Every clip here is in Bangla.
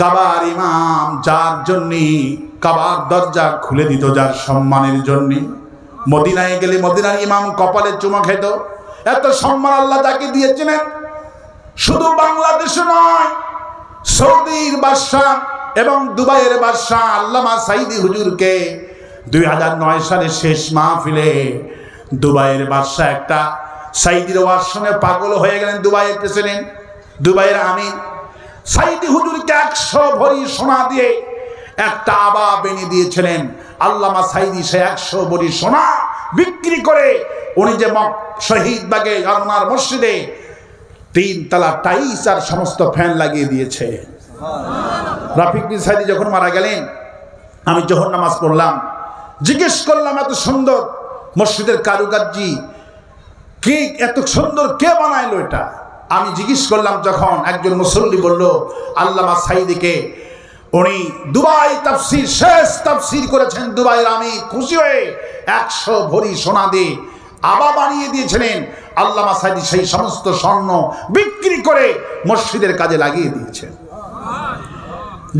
কাবার ইমাম যার জন্যে কাবার দরজা খুলে দিত, যার সম্মানের জন্যে। মদিনায় গেলে মদিনার ইমাম কপালে চুমা খেত। এত সম্মান আল্লাহ তাকে দিয়েছিলেন। শুধু বাংলাদেশে নয়, সৌদির বাদশাহ এবং দুবাইয়ের বাদশাহ আল্লামা সাইদি হুজুরকে 2009 সালে শেষ মাহফিলে দুবাইয়ের বাদশাহ একটা সাইদির ওয়াজ শুনে পাগল হয়ে গেলেন। দুবাইয়ের প্রেসিডেন্ট, দুবাইয়ের আমির সাইদি হুজুরকে 100 ভরি সোনা দিয়ে একটা আবা বেনি দিয়েছিলেন। আল্লামা সাইদি সে 100 ভরি সোনা বিক্রি করে উনি যে শহীদবাগে আনোয়ার মসজিদে 3 তলা টাইলস আর সমস্ত ফ্যান লাগিয়ে দিয়েছে। রাফিক বিন সাইদি যখন মারা গেলেন, আমি জোহর নামাজ পড়লাম, জিজ্ঞেস করলাম এত সুন্দর মসজিদের কারুকার্যি কে, এত সুন্দর কে বানাইলো এটা? আমি জিজ্ঞেস করলাম যখন, একজন মুসল্লি বলল আল্লামা সাইদিকে উনি দুবাই তাফসীর শেষ তাফসীর করেছেন। দুবাইয়ের আমি খুশি হয়ে 100 ভরি সোনা দিয়ে আবা বানিয়ে দিয়েছিলেন। আল্লামা সাইদি সেই সমস্ত স্বর্ণ বিক্রি করে মসজিদের কাজে লাগিয়ে দিয়েছেন।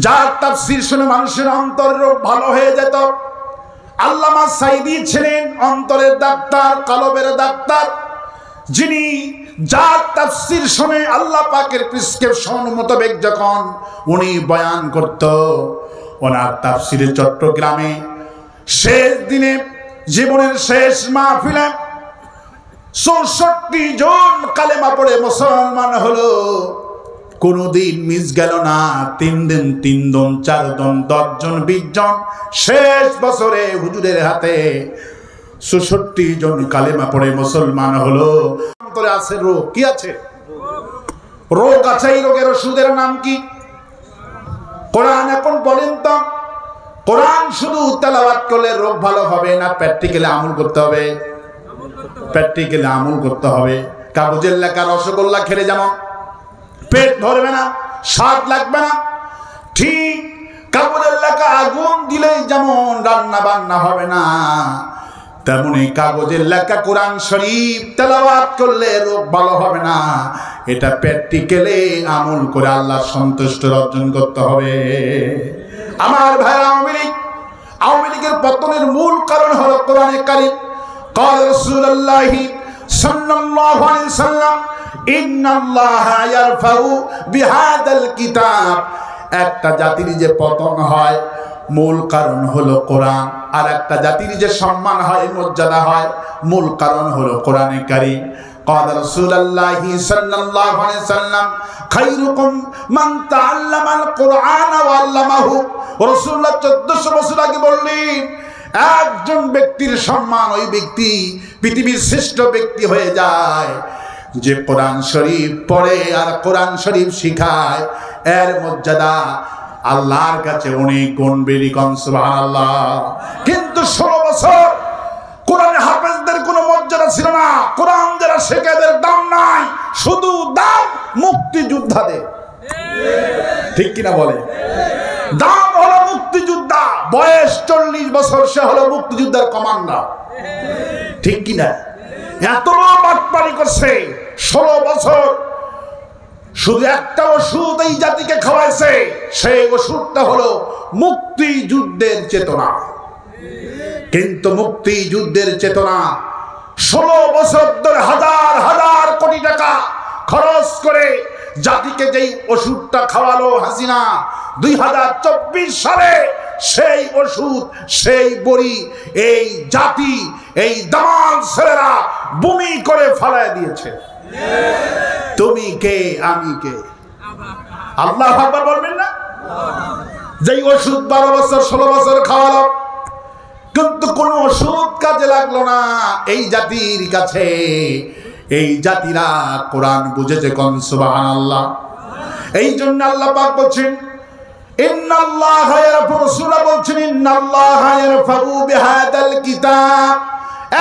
যার তাফসীর শুনে মানুষের অন্তরের রোগ ভালো হয়ে যেত। আল্লামা সাইদি ছিলেন অন্তরের ডাক্তার, কলবের ডাক্তার, যিনি যার তাফসীর শুনে আল্লাহ পাকের প্রেসক্রিপশন মোতাবেক যখন উনি বয়ান করত, ওনার তাফসীরে চট্টগ্রামে শেষ দিনে জীবনের শেষ মাহফিলে 64 জন কালেমা পড়ে মুসলমান হলো। কোনদিন মিস গেল না। 3 দিন 3 জন 4 জন 10 জন 20 জন, শেষ বছরে হুজুরের হাতে 64 জন কালেমা পড়ে মুসলমান হলো। অন্তরে আছে রোগ, কি আছে? রোগ আছে। এই রোগের ওষুধের নাম কি? কোরআন। এখন বলেন তো, কোরআন শুধু তেলাওয়াত করলে রোগ ভালো হবে না, প্র্যাকটিক্যালি আমল করতে হবে। প্র্যাকটিক্যালি আমল করতে হবে। কাগজের লেখা রসগোল্লা খেলে যেমন পেট ভরবে না, স্বাদ লাগবে না, ঠিক কাগজের লেখা আগুন দিলেই যেমন রান্না বান্না হবে না, তেমনি কাগজের লেখা কোরআন শরীফ তেলাওয়াত করলে রোগ ভালো হবে না। এটা প্র্যাকটিক্যালি আমল করে আল্লাহর সন্তুষ্টি অর্জন করতে হবে। আমার ভাইরা, আওয়ামী লীগের পতনের মূল কারণ হলো কোরআনে কারীম। قال رسول الله صلى الله عليه وسلم ان الله يرفع بهذا الكتاب। একটা জাতির যে পতন হয় মূল কারণ হলো কোরআন, আর একটা জাতির যে সম্মান হয়, মর্যাদা হয়, মূল কারণ হলো কোরআনে কারীম। قال رسول الله صلى الله عليه وسلم خيركم من تعلم القرآن وعلمه। রাসূলুল্লাহ 1400 বছর আগে বললেন, একজন ব্যক্তির সম্মান ওই ব্যক্তি পৃথিবীর শ্রেষ্ঠ ব্যক্তি হয়ে যায় যে কোরআন শরীফ পড়ে আর কোরআন শরীফ শিখায়। এর মর্যাদা আল্লাহর কাছে অনেক গুণ বেশি। সুবহানাল্লাহ। কিন্তু 16 বছর কোরআন হাফেজদের কোনো মর্যাদা ছিল না। কোরআন যারা শেখে এদের দাম নাই, শুধু দাম মুক্তিযোদ্ধাদের। ঠিক কিনা বলে? দাম হলো মুক্তিযোদ্ধা। বয়স 40 বছর, সে হলো মুক্তিযোদ্ধার কমান্ডার। ঠিক কিনা? এত বাটপারি করছে 16 বছর। শুধু একটা ওষুধ এই জাতিকে খাওয়াইছে, সেই ওষুধটা হলো মুক্তিযুদ্ধের চেতনা। কিন্তু মুক্তিযুদ্ধের চেতনা 16 বছর ধরে হাজার হাজার কোটি টাকা খরচ করে জাতিকে যেই ওষুধটা খাওয়ালো হাসিনা 2024 সালে, সেই ওষুধ, সেই বড়ি এই জাতি, এই দামাল ছেলেরা বমি করে ফেলায় দিয়েছে। তুমি কে, আমি কে? আল্লাহু আকবার বলবেন না? যেই ওষুধ 12 বছর 16 বছর খাওয়ালো, কিন্তু কোন ওষুধ কাজে লাগলো না এই জাতির কাছে। এই জাতিরা কোরআন বুঝেছে। কোন সুবহানাল্লাহ। এই জন্য আল্লাহ পাক বলছেন ইন্নাল্লাহা ইয়ারফাউ, রাসূলুল্লাহ বলছেন ইন্নাল্লাহা ইয়ারফাউ বিহাদাল কিতাব।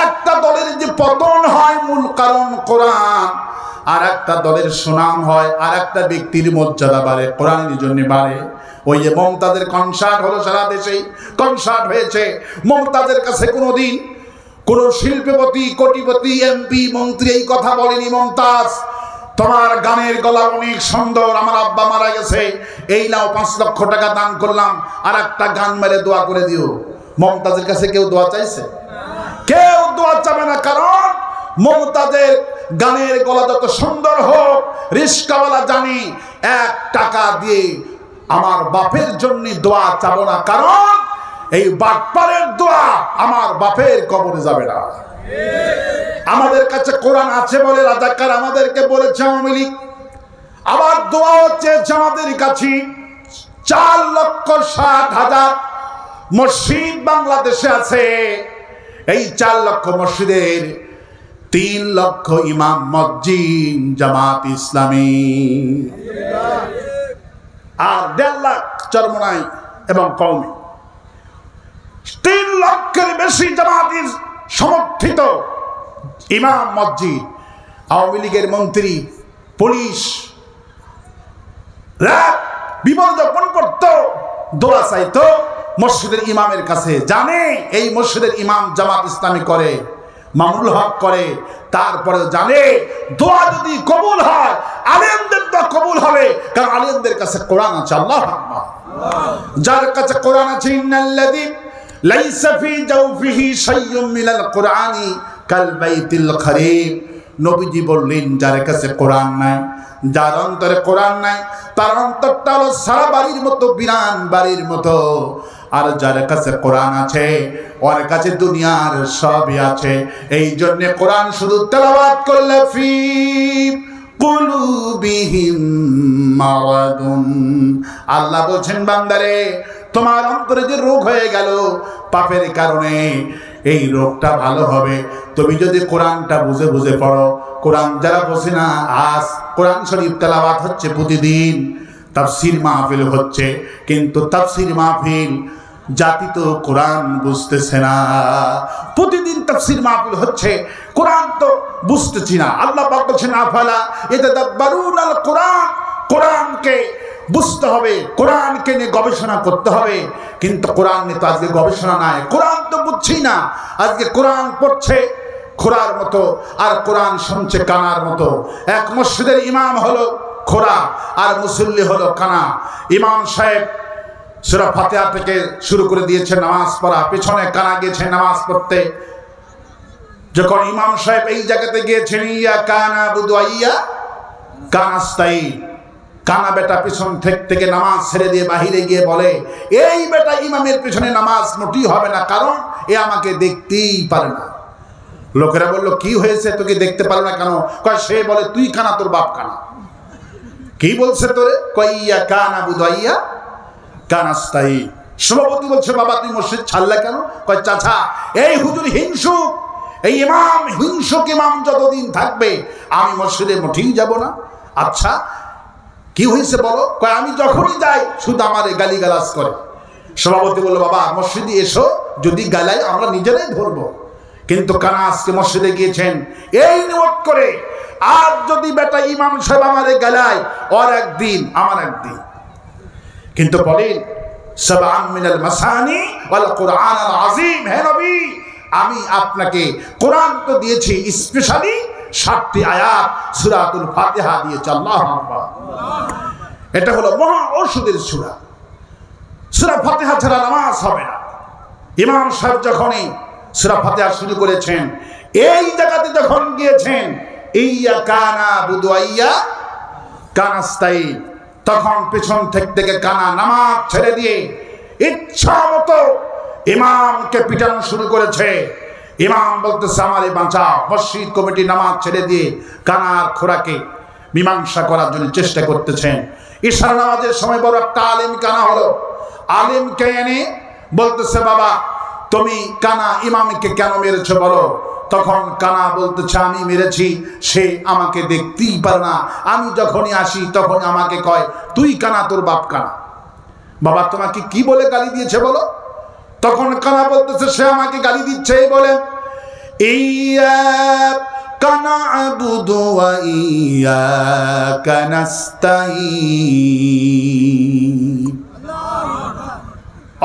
একটা দলের যে পতন হয় মূল কারণ কোরআন, আর একটা দলের সুনাম হয়, আর একটা ব্যক্তির মর্যাদা বাড়ে কোরআনের জন্য বাড়ে। ওই যে মমতাজের কনসার্ট হলো, সারা দেশেই কনসার্ট হয়েছে। মমতাজের কাছে কোনোদিন কোন শিল্পপতি, কোটিপতি, এমপি, মন্ত্রী এই কথা বলেনি। মমতাজ তোমার গানের গলা অনেক সুন্দর, আমার আব্বা মারা গেছে, এই নাও 5 লক্ষ টাকা দান করলাম, আর একটা গান মেরে দোয়া করে দিও। মমতাজের কাছে কেউ দোয়া চাইছে? কেউ দোয়া চাবে না, কারণ মমতাজের গানের গলা যত সুন্দর হোক, রিস্কাওয়ালা জানি 1 টাকা দিয়ে আমার বাপের জন্য দোয়া চাবো না, কারণ এই বাটপারের দোয়া আমার বাপের কবরে যাবে না। আমাদের কাছে কোরআন আছে বলে রাজাকার আমাদেরকে বলেছে আওয়ামী লীগ, আবার দোয়াও চেয়েছে আমাদের কাছে। 4,60,000 মসজিদ বাংলাদেশে আছে। এই 4 লক্ষ মসজিদের 3 লক্ষ ইমাম মসজিদ জামাত ইসলামী, আর 1.5 লাখ চরমনাই এবং কওমি। 3 লক্ষের বেশি জামাতের সমর্থিত ইমাম মসজিদ। আওয়ামী লীগের মন্ত্রী, পুলিশ, র্যাব বিপদ যখন পড়তো দোয়া চাইতো মসজিদের ইমামের কাছে, জানে এই মসজিদের ইমাম জামাত ইসলামী করে, মামুনুল হক করে, তারপরে জানে দোয়া যদি কবুল হয় আলেমদের দোয়া কবুল হবে, কারণ আলেমদের কাছে কোরআন আছে। আল্লাহু আকবার। যার কাছে কোরআন আছে, ইন্নাল্লাযী লাইসা ফি জাওফিহি শাইউম মিনাল কুরআনি কাল বাইতিল খারিম। নবীজি বললেন, যার কাছে কোরআন নাই, যার অন্তরে কোরআন নাই, তার অন্তরটা হলো সারা বাড়ির মতো, বিরান বাড়ির মতো। আর যার কাছে কোরআন আছে, ওর কাছে দুনিয়ার সবই আছে। এই জন্য কোরআন শুধু তেলাওয়াত করলে ফি কুলুবিহিম মারাদুন, আল্লাহ বলছেন বান্দারে তোমার অন্তরে যে রোগ হয়ে গেল পাপের কারণে, এই রোগটা ভালো হবে তুমি যদি কোরআনটা বুঝে বুঝে পড়ো। কোরআন যারা বোঝে না, আজ কোরআন শরীফ তেলাওয়াত হচ্ছে প্রতিদিন, তাফসীর মাহফিল হচ্ছে, কিন্তু তাফসীর মাহফিল জাতি তো কোরআন বুঝতেছে না। প্রতিদিন তাফসীর মাহফিল হচ্ছে, কোরআন তো বুঝতেছি না। আল্লাহ পাক বলেছেন, আফালা ইয়াতাদাব্বারুনাল কোরআন, কোরআনকে বুঝতে হবে, কোরআনকে নিয়ে গবেষণা করতে হবে। কিন্তু কোরআন নিয়ে তো আজকে গবেষণা নাই, কোরআন তো বুঝছি না। আজকে কোরআন পড়ছে খোরার মতো, আর কোরআন শুনছে কানার মতো। এক মসজিদের ইমাম হলো খোরা, আর মুসল্লি হলো কানা। ইমাম সাহেব সূরা ফাতিহা থেকে শুরু করে দিয়েছে নামাজ পড়া, পেছনে কানা গিয়েছে নামাজ পড়তে। যখন ইমাম সাহেব এই জায়গাতে গিয়েছেন, ইয়া কানা বুদু ইয়া কানাস্তাইন, কানা বেটা পিছন থেকে নামাজ ছেড়ে দিয়ে বাহিরে গিয়ে বলে, এই বেটা ইমামের পিছনে নামাজ মোটেই হবে না, কারণ এ আমাকে দেখতেই পারে না। লোকেরা বলল, কি হয়েছে, তোকে দেখতে পারে না কেন? কয় সে বলে তুই কানা, তোর বাপ কানা। কি বলছে তোরে? কয় ইয়া কানা বুদাইয়া কানাস্তাইন। সভাপতি বলছে, বাবা তুই মসজিদ ছাড়লে কেন? কয় চাচা এই হুজুর হিংসুক, এই ইমাম হিংসুক ইমাম যতদিন থাকবে আমি মসজিদে মোটেই যাব না। আচ্ছা কি হয়েছে বলো? কয় আমি যখনই যাই শুধু আমার গালিগালাজ করে। সভাপতি বলল, বাবা মসজিদে এসো, যদি গালাই আমরা নিজেরাই ধরবো। কিন্তু কানা আজকে মসজিদে গিয়েছেন এই নিয়ত করে, আজ যদি বেটা ইমাম সাহেব আমারে গালায়, ওর একদিন আমার একদিন। কিন্তু বলেন সাবআন মিনাল মাসানি ওয়াল কুরআনুল আযীম, হে নবী আমি আপনাকে কোরআন তো দিয়েছি, স্পেশালি 7টি আয়াত সূরাতুল ফাতিহা দিয়েছি। আল্লাহু আকবার। এটা হলো মহা ঔষধের সূরা। সূরা ফাতিহা ছাড়া নামাজ হবে না। ইমাম সাহেব যখনই সূরা ফাতিহা শুরু করেছেন, এই জায়গাতে যখন গিয়েছেন ইয়া কানা বুদু ইয়া কানাস্তাইন, তখন পেছন থেকে কানা নামাজ ছেড়ে দিয়ে ইচ্ছা মতো ইমামকে পিটানো শুরু করেছে। ইমাম বলতেছে, আমারে বাঁচাও। মসজিদ কমিটি নামাজ ছেড়ে দিয়ে কানার খোরাকে মীমাংসা করার জন্য চেষ্টা করতেছেন। ইশারা নামাজের সময় বড় একটা আলেম কানা হলো, আলেমকে এনে বলতেছে, বাবা তুমি কানা ইমামকে কেন মেরেছো বলো? তখন কানা বলতেছে, আমি মেরেছি, সে আমাকে দেখতেই পারে না, আমি যখনই আসি তখন আমাকে কয় তুই কানা, তোর বাপ কানা। বাবা তোমাকে কি বলে গালি দিয়েছে বলো? তখন কানা বলতেছে, সে আমাকে গালি দিচ্ছে এই বলে, ইয়্যাকা না'বুদু ওয়া ইয়্যাকা নাস্তাঈন।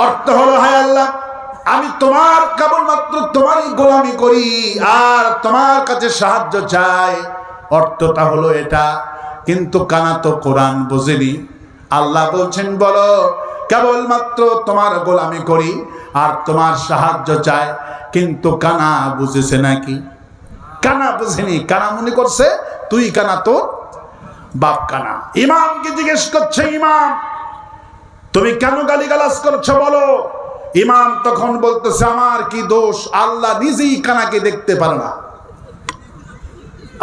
অর্থ হলো, হায় আল্লাহ আমি তোমার কেবলমাত্র তোমারই গোলামি করি আর তোমার কাছে সাহায্য চাই। অর্থটা হলো এটা, কিন্তু কানা তো কোরআন বোঝেনি। আল্লাহ বলছেন বলো কেবলমাত্র তোমার গোলামি করি আর তোমার সাহায্য চাই, কিন্তু কানা বুঝেছে নাকি? কানা বুঝেনি, কানা মনে করছে তুই কানা, তো বাপ কানা। ইমামকে জিজ্ঞেস করছে, ইমাম তুমি কেন গালিগালাজ করছো বলো? ইমাম তখন বলতেছে আমার কি দোষ, আল্লাহ নিজেই কানাকে দেখতে পারে না।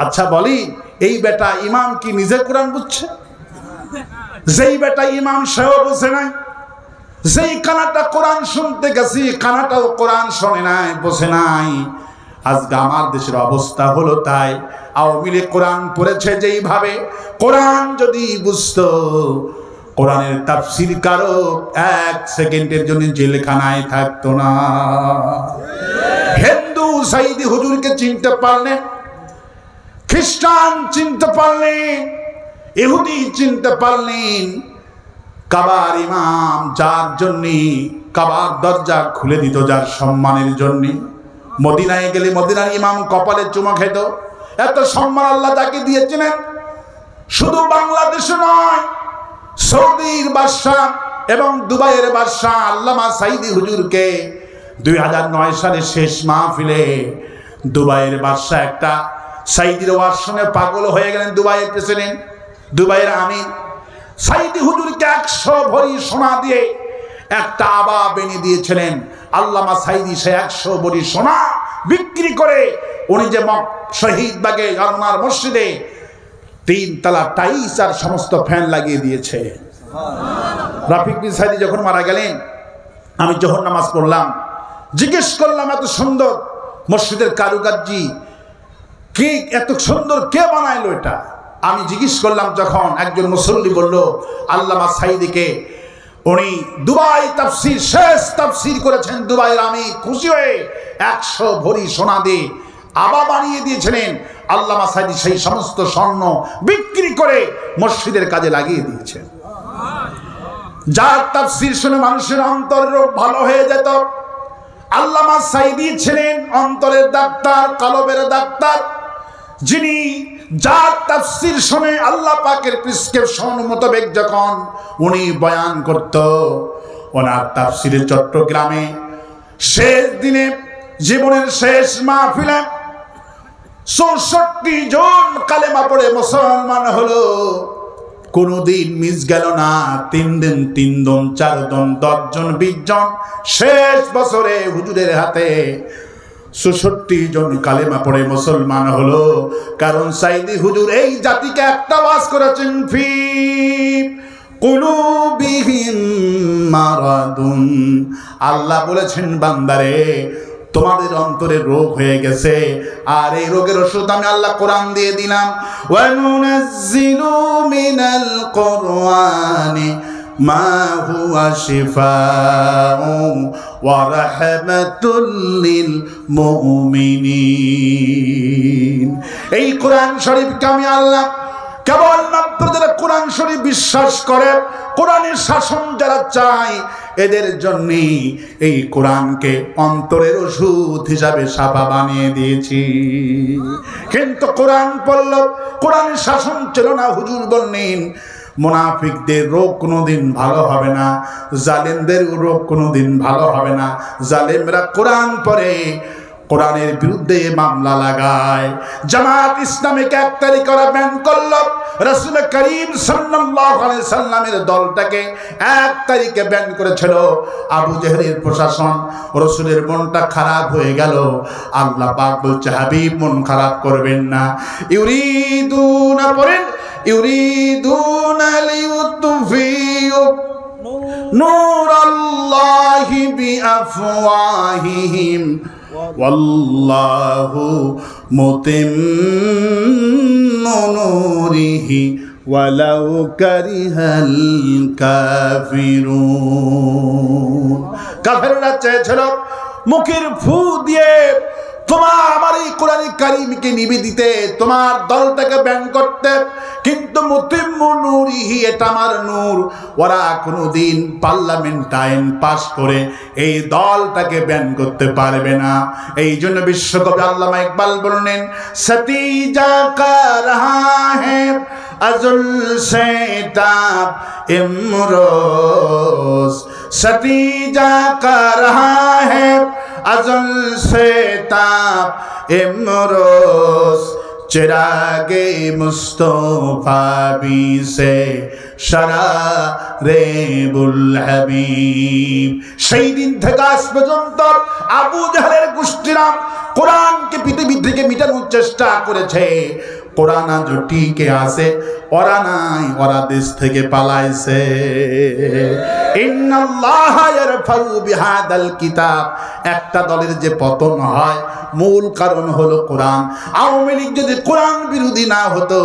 আচ্ছা বলি, এই বেটা ইমাম কি নিজে কোরআন বুঝছে? যেই বেটা ইমাম সেও বুঝে নাই, যেই কানাটা কোরআন শুনতে গেছি কানাটাও কোরআন শোনে নাই, বোঝে নাই। আজকে আমার দেশের অবস্থা হলো তাই। আওয়ামী লীগ কোরআন পড়েছে যেইভাবে, কোরআন যদি বুঝতো, কোরআনের তাফসীর কারো 1 সেকেন্ডের জন্য জেলখানায় থাকতো না। হিন্দু সাইদি হুজুরকে চিনতে পারলেন, খ্রিস্টান চিনতে পারলেন, ইহুদি চিনতে পারলেন। কাবার ইমাম যার জন্য কাবার দরজা খুলে দিত, যার সম্মানের জন্য, মদিনায় গেলে মদিনার ইমাম কপালে চুমা খেত। এত সম্মান আল্লাহ তাকে দিয়েছিলেন। শুধু বাংলাদেশে নয়, সৌদির বাদশা এবং দুবাইয়ের বাদশা আল্লামা সাইদি হুজুরকে 2009 সালে শেষ মাহফিলে দুবাইয়ের বাদশা একটা সাইদির ওয়াজ শুনে পাগল হয়ে গেলেন। দুবাইয়ের প্রেসিডেন্ট, দুবাইয়ের আমির সাইদি হুজুরকে 100 ভরি সোনা দিয়ে একটা আবা বেনি দিয়েছিলেন। আল্লামা সাইদি সে 100 ভরি সোনা বিক্রি করে উনি যে শহীদ বাগে আনোয়ার মসজিদে 3 তলা টাইলস আর সমস্ত ফ্যান লাগিয়ে দিয়েছে। রাফিক বিন সাইদি যখন মারা গেলেন, আমি যখন নামাজ পড়লাম জিজ্ঞেস করলাম এত সুন্দর মসজিদের কারুকার্যি কে, এত সুন্দর কে বানাইলো এটা? আমি জিজ্ঞেস করলাম যখন, একজন মুসল্লি বলল আল্লামা সাইদিকে উনি দুবাই তাফসীর শেষ তাফসীর করেছেন। দুবাইয়ের আমি খুশি হয়ে 100 ভরি সোনা দিয়ে আবা বানিয়ে দিয়েছিলেন। আল্লামা সাইদি সেই সমস্ত স্বর্ণ বিক্রি করে মসজিদের কাজে লাগিয়ে দিয়েছেন। যার তাফসীর শুনে মানুষের অন্তরের রোগ ভালো হয়ে যেত। আল্লামা সাইদি ছিলেন অন্তরের ডাক্তার, কলবের ডাক্তার, যিনি যার তাফসীর শুনে আল্লাহ পাকের প্রেসক্রিপশন মোতাবেক যখন উনি বয়ান করত, ওনার তাফসীরে চট্টগ্রামে শেষ দিনে জীবনের শেষ মাহফিলে 64 জন কালেমা পড়ে মুসলমান হলো। কোনদিন মিস গেল না 3 দিন 3 জন 4 জন 10 জন 20 জন, শেষ বছরে হুজুরের হাতে 64 জন কালেমা পড়ে মুসলমান হলো। কারণ সাইদি হুজুর এই জাতিকে একটা ওয়াজ করেছেন, ফি কুলুবিহিম মারাদুন। আল্লাহ বলেছেন বান্দারে তোমাদের অন্তরে রোগ হয়ে গেছে, আর এই রোগের ওষুধ আমি আল্লাহ কোরআন দিয়ে দিলাম। ওয়া নুনাজ্জিলু মিনাল কুরআনি মা হুয়া শিফাউন ওয়া রাহমাতুল লিল মুমিনিন। এই কোরআন শরীফকে আমি আল্লাহ কেবলমাত্র যারা কোরআন শরীফ বিশ্বাস করে, কোরআনের শাসন যারা চায়, এদের জন্য এই কোরআনকে অন্তরের ওষুধ হিসাবে সাফা বানিয়ে দিয়েছি। কিন্তু কোরআন পড়ল, কোরআনের শাসন ছিল না। হুজুর বললেন মুনাফিকদের রোগ কোনোদিন ভালো হবে না, জালেমদের রোগ কোনোদিন ভালো হবে না। জালেমরা কোরআন পড়ে কোরআনের বিরুদ্ধে মামলা লাগায়। জামাত ইসলামীকে 1 তারিখ ওরা ব্যান করলো। রাসূল করিম সাল্লাল্লাহু আলাইহি সাল্লামের দলটাকে 1 তারিখে ব্যান করেছিল আবু জেহেলের প্রশাসন। রাসূলের মনটা খারাপ হয়ে গেল। আল্লাহ পাক বলছে হাবিব মন খারাপ করবেন না। ইউরিদুনা পড়েন, ইউরিদুনা লিউতফিউ নূরাল্লাহি বিআফওয়াহিহিম ওয়াল্লাহু মুতিম্মু নূরিহি ওয়ালাউ কারিহাল কাফিরুন। কাফেররা চেয়েছিল মুখের ফু দিয়ে তোমার আমার এই কোরআন কারীমকে নিবেদিতে, তোমার দলটাকে ব্যান করতে, কিন্তু মুতিম্মু নূরিহি, এটা আমার নূর। ওরা কোনোদিন পার্লামেন্ট আইন পাস করে এই দলটাকে ব্যান করতে পারবে না। এই জন্য বিশ্বকবি আল্লামা ইকবাল বললেন, সতীজা কা রহা হ্যায় আজল সে তাব ইমরোজ, সতীজা কা রহা হ্যায় अज़ल से ताब इमरोज, चिरागे मुस्तफा भी से शरारेबुल हबीब। সেই দিন থেকে আজ পর্যন্ত আবু জাহলের গোষ্ঠীরা কোরআনকে পৃথিবী থেকে মিটানোর চেষ্টা করেছে। কোরআন আজ টিকে আছে, ওরা নাই, ওরা দেশ থেকে পালাইছে। ইন্নাল্লাহা ইয়ারফাউ বিহাদাল কিতাব, একটা দলের যে পতন হয় মূল কারণ হলো কোরআন। আওয়ামী লীগ যদি কোরআন বিরোধী না হতো,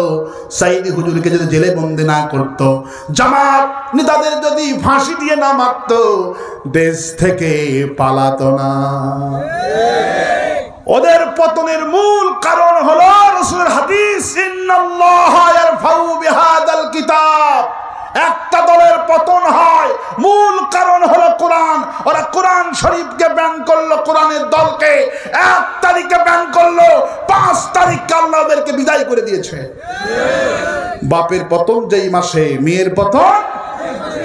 সাইদি হুজুরকে যদি জেলে বন্দি না করতো, জামাত নেতাদের যদি ফাঁসি দিয়ে না মারতো, দেশ থেকে পালাতো না। ওদের পতনের মূল কারণ হলো রাসূলের হাদিস, ইন্নাল্লাহা ইয়ারফাউ বিহাদাল কিতাব। একটা দলের পতন হয়, মূল কারণ হলো কোরআন। ওরা কোরআন শরীফকে ব্যান করলো, কোরআনের দলকে 1 তারিখে ব্যান করলো, 5 তারিখে আল্লাহ ওদেরকে বিদায় করে দিয়েছে। বাপের পতন যেই মাসে, মেয়ের পতন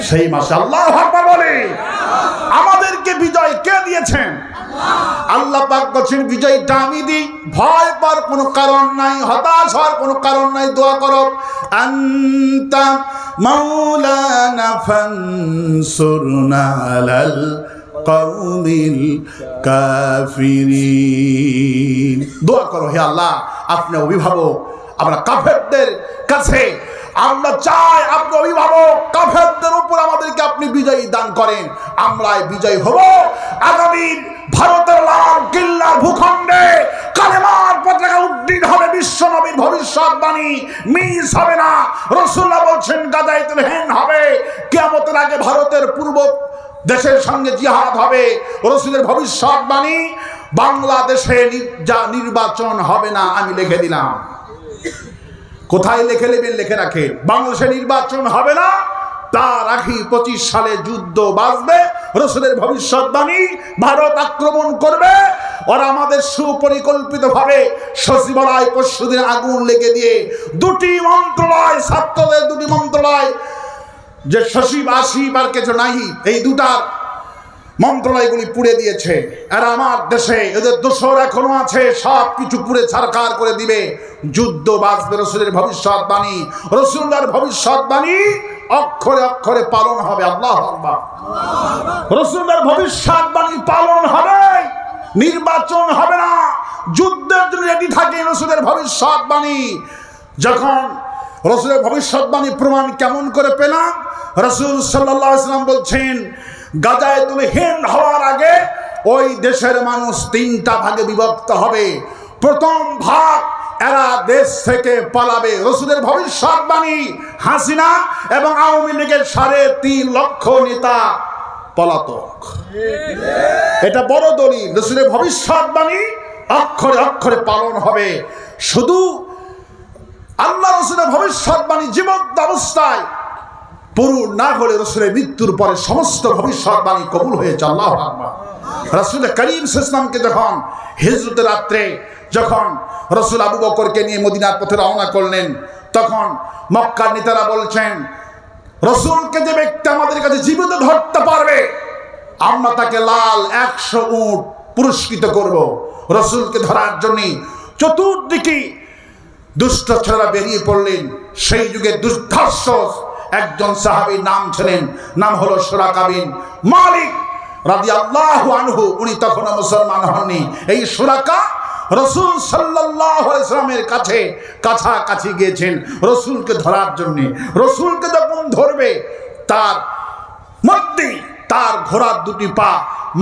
সেই মাসে। আল্লাহু আকবার বলে। আমাদেরকে বিজয় কে দিয়েছেন? আল্লাহ পাক বলেন, বিজয়টা আমি দিই, ভয় পাওয়ার কোনো কারণ নাই, হতাশ হওয়ার কোনো কারণ নাই। দোয়া করো, আনতা মাওলানা ফানসুরনা আলাল কওমিল কাফিরিন। দোয়া করো, হে আল্লাহ, আপনি অভিভাবক, আমরা কাফেরদের কাছে আমরা চাই আপনি অভিভাবক, কাফেরদের উপর আমাদেরকে আপনি বিজয়ী দান করেন। আমরা বিজয়ী হব। আগামী ভারতের লাল কিল্লার ভূখণ্ডে কালেমার পতাকা উড্ডীন হবে, বিশ্ব নবীর ভবিষ্যৎবাণী মিস হবে না। রাসূলুল্লাহ বলছেন, গাদায়েতুল হিন্দ হবে, কিয়ামতের আগে ভারতের পূর্ব দেশের সঙ্গে জিহাদ হবে। রাসূলের ভবিষ্যৎবাণী, বাংলাদেশে যা নির্বাচন হবে না, আমি লিখে দিলাম। কোথায় লিখে নেবেন? লিখে রাখেন, বাংলাদেশে নির্বাচন হবে না, তার আগে 25 সালে যুদ্ধ বাঁচবে। রাসূলের ভবিষ্যৎবাণী, ভারত আক্রমণ করবে। ওরা আমাদের সুপরিকল্পিত ভাবে সচিবালয় পরশুদিন আগুন লেগে দিয়ে 2টি মন্ত্রণালয়, ছাত্রদের 2টি মন্ত্রণালয়, যে সচিব আসিব আর কিছু নাই, এই 2টা মন্ত্রণালয়গুলি পুড়ে দিয়েছে। আর আমার দেশে এদের দোসর এখনো আছে, সব কিছু পুড়ে ছারখার করে দিবে। যুদ্ধ বাঁচবে। রাসূলের ভবিষ্যৎবাণী, রাসূলুল্লাহর ভবিষ্যৎবাণী অক্ষরে অক্ষরে পালন হবে। আল্লাহু আকবার। রাসূলুল্লাহর ভবিষ্যৎবাণী পালন হবে, নির্বাচন হবে না, যুদ্ধের জন্য রেডি থাকে রাসূলের ভবিষ্যৎবাণী। যখন রাসূলের ভবিষ্যৎবাণী প্রমাণ কেমন করে পেলাম? রাসূল সাল্লাল্লাহু আলাইহি ওয়াসাল্লাম বলছেন, গাদায়েতুল হিন্দ হওয়ার আগে ওই দেশের মানুষ 3টা ভাগে বিভক্ত হবে। প্রথম ভাগ, এরা দেশ থেকে পালাবে। রাসূলের ভবিষ্যৎবাণী, হাসিনা এবং আওয়ামী লীগের 3.5 লক্ষ নেতা পলাতক। এটা বড় দলিল। রাসূলের ভবিষ্যৎবাণী অক্ষরে অক্ষরে পালন হবে। শুধু আল্লাহ রাসূলের ভবিষ্যৎবাণী জীবন্ত অবস্থায় পূরণ না হলে রাসূলের মৃত্যুর পরে সমস্ত ভবিষ্যৎবাণী কবুল হয়েছে। আল্লাহু আকবার। রাসূল করিম সাল্লাল্লাহু আলাইহি ওয়াসাল্লামকে যখন হিজরতের রাত্রে যখন রাসূল আবু বকরকে নিয়ে মদিনার পথে রওনা করলেন, তখন মক্কার নেতারা বলছেন, রাসূলকে যে ব্যক্তি আমাদের কাছে জীবিত ধরতে পারবে, আমরা তাকে লাল 100 উট পুরস্কৃত করব। রাসূলকে ধরার জন্য চতুর্দিকে দুষ্ট ছেলেরা বেরিয়ে পড়লেন। সেই যুগে দুর্ধর্ষ একজন সাহাবীর নাম হলো সুরাকা বিন মালিক রাদিয়াল্লাহু আনহু। উনি তখনও মুসলমান হননি। এই সুরাকা রাসূল সাল্লাল্লাহু আলাইহি ওয়াসাল্লামের কাছে কাছাকাছি গিয়েছেন রাসূলকে ধরার জন্য। রাসূলকে যখন ধরবে, তার মধ্যে তার ঘোড়ার 2টি পা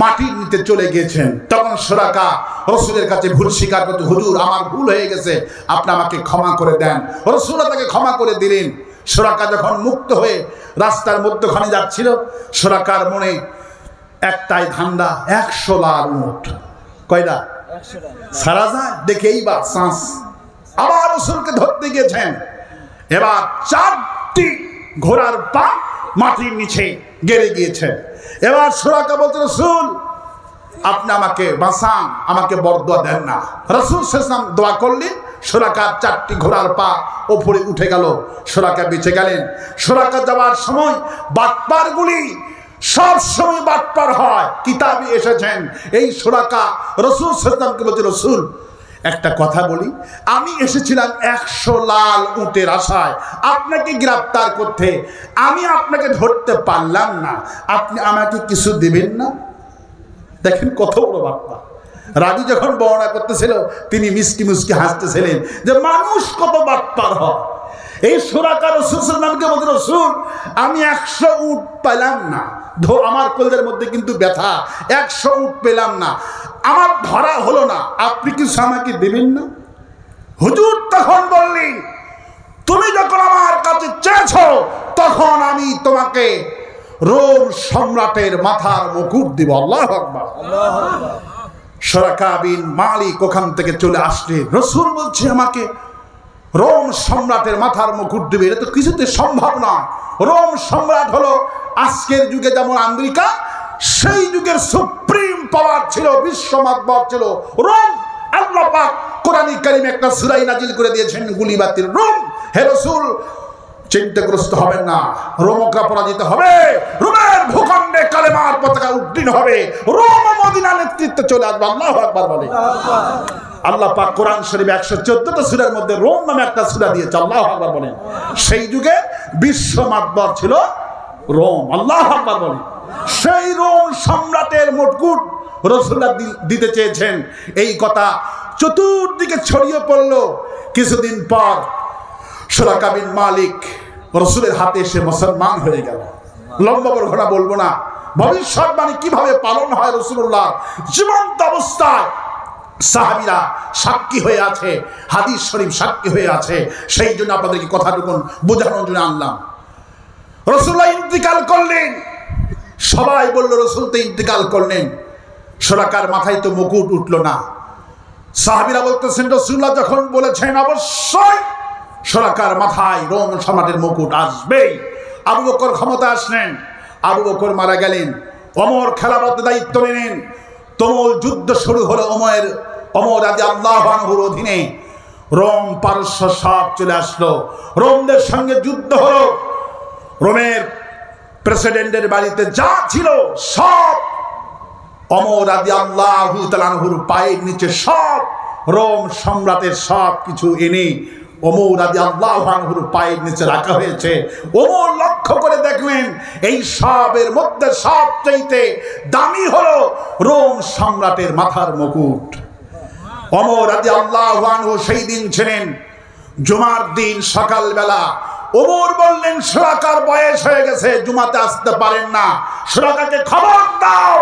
মাটির নিচে চলে গিয়েছেন। তখন সুরাকা রাসূলের কাছে ভুল স্বীকার করতে, হুজুর আমার ভুল হয়ে গেছে, আপনি আমাকে ক্ষমা করে দেন। রাসূল তাকে ক্ষমা করে দিলেন। সুরাকা যখন মুক্ত হয়ে রাস্তার মধ্যখানে যাচ্ছিল, সুরাকার মনে একটাই ধান্দা, 100 লাল উট। কয়টা? সারা যায় দেখে এইবার শ্বাস আবার রসুলকে ধরতে গিয়েছেন। এবার 4টি ঘোড়ার পা মাটির নিচে গেড়ে গিয়েছে। এবার সুরাকা বলতে, রসুল আপনি আমাকে বাঁচান, আমাকে বরদোয়া দেন না। রসুল সাল্লাল্লাহু আলাইহি দোয়া করলেন, সুরাকার 4টি ঘোড়ার পা উপরে উঠে গেল, সুরাকা বেঁচে গেলেন। সুরাকা যাওয়ার সময় বাটপারগুলি সব সময় বাটপার হয়, কিতাবে এসেছেন। এই সুরাকা রসুল সাল্লাল্লাহু আলাইহি ওয়াসাল্লামকে বলছে, রসুল একটা কথা বলি, আমি এসেছিলাম 100 লাল উটের আশায় আপনাকে গ্রেফতার করতে, আমি আপনাকে ধরতে পারলাম না, আপনি আমাকে কিছু দেবেন না? দেখেন কত বড় বার্তা। রাবি যখন বর্ণনা করতেছিল তিনি মিষ্টি মুষ্টি হাসতেছিলেন যে মানুষ কত বাটপার হয়। এই সুরাকা রাসূল সাল্লাল্লাহু আলাইহি ওয়াসাল্লামকে বলতে, রাসূল আমি 100 উট পেলাম না, আমার কলদের মধ্যে কিন্তু ব্যথা, 100 উট পেলাম না, আমার ধরা হলো না, আপনি কিছু আমাকে দেবেন না? হুজুর তখন বললেন, তুমি যখন আমার কাছে চেয়েছো তখন আমি তোমাকে রোম সম্রাটের মাথার মুকুট দিব। আল্লাহু আকবার। সুরাকা বিন মালিক ওখান থেকে চলে আসলে রাসূল বলছে আমাকে রোম সম্রাটের মাথার মুকুট দিবে, এটা তো কিছুতে সম্ভব না। রোম সম্রাট হলো আজকের যুগে যেমন আমেরিকা, সেই যুগের সুপ্রিম পাওয়ার ছিল, বিশ্ব মাতবর ছিল রোম। আল্লাহ পাক কোরআনে কারিমে একটা সূরা নাজিল করে দিয়েছেন, গুলিবাতির রোম। হে রাসূল চিন্তাগ্রস্ত হবেন না, রোমকরা পরাজিত হবে, রোমের ভূখণ্ডে কালেমার পতাকা উড্ডীন হবে, রোম মদিনা নেতৃত্বে চলে আসবে। আল্লাহু আকবার বলে। আল্লাহ পাক কোরআন শরীফে 114টা সূরার মধ্যে রোম নামে একটা সূরা দিয়েছে। আল্লাহু আকবার বলেন। সেই যুগে বিশ্ব মাতবর ছিল রোম। আল্লাহু আকবার বলেন। সেই রোম সম্রাটের মুকুট রাসূলুল্লাহ দিতে চেয়েছেন, এই কথা চতুর্দিকে ছড়িয়ে পড়ল। কিছুদিন পর সুরাকা বিন মালিক রাসূলের হাতে এসে মুসলমান হয়ে গেল। লম্বা বড় ঘটনা বলবো না, ভবিষ্যৎবাণী কিভাবে পালন হয় রাসূলুল্লাহ জীবন্ত অবস্থায় সাহাবীরা সাক্ষী হয়ে আছে, হাদিস শরীফ সাক্ষী হয়ে আছে। সেই জন্য আপনাদেরকে কথাটুকু বোঝানোর জন্য আনলাম। রাসূলুল্লাহ ইন্তিকাল করলেন, সবাই বলল রাসূল তো ইন্তিকাল করলেন, সুরাকার মাথায় তো মুকুট উঠলো না। সাহাবীরা বলতেছেন রাসূলুল্লাহ যখন বলেছেন অবশ্যই সুরাকার মাথায় রোম সম্রাটের মুকুট আসবেই। আবু বকর ক্ষমতা আসলেন, আবু বকর মারা গেলেন, ওমর খেলাফতের দায়িত্ব নিলেন। তুমুল যুদ্ধ শুরু হলো ওমর রাদিয়াল্লাহু আনহুর অধীনে। রোম পারস্য সব চলে আসলো, রোমদের সঙ্গে যুদ্ধ হলো। রোমের প্রেসিডেন্টের বাড়িতে যা ছিল সব ওমর রাদিয়াল্লাহু তাআলা আনহুর পায়ের নিচে সব রোম সম্রাটের সব কিছু এনে ওমর রাদিয়াল্লাহু আনহুর পায়ের নিচে রাখা হয়েছে। ওমর লক্ষ্য করে দেখলেন এই সবের মধ্যে সবচেয়ে দামি হলো রোম সম্রাটের মাথার মুকুট। ওমর রাদিয়াল্লাহু আনহু সেই দিন ছিলেন জুমার দিন সকালবেলা। ওমর বললেন সুরাকার বয়স হয়ে গেছে, জুমাতে আসতে পারেন না, সুরাকাকে খবর দাও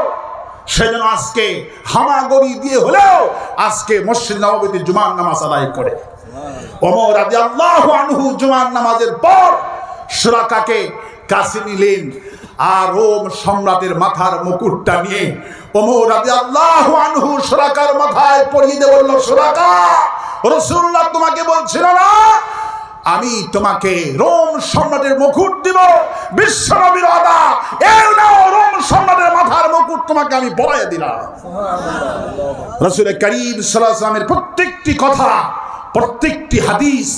সেজন্য আজকে হামাগুড়ি দিয়ে হলেও আজকে মসজিদ নববীতে জুমার নামাজ আদায় করে। ওমর রাদিয়াল্লাহু আনহু জুমার নামাজের পর সুরাকাকে কাছে নিলেন আর রোম সম্রাটের মাথার মুকুটটা নিয়ে ওমর রাদিয়াল্লাহু আনহু সুরাকার মাথায় পরিয়ে দিয়ে বলল, সুরাকা রাসূলুল্লাহ তোমাকে বলছিল না আমি তোমাকে রোম সম্রাটের মুকুট দিব, বিশ্ব নবীর ওয়াদা, এই নাও রোম সম্রাটের মাথার মুকুট তোমাকে আমি পরাইয়া দিলাম। রাসূল কারীম সাল্লাল্লাহু আলাইহি ওয়াসাল্লামের প্রত্যেকটি কথা, প্রত্যেকটি হাদিস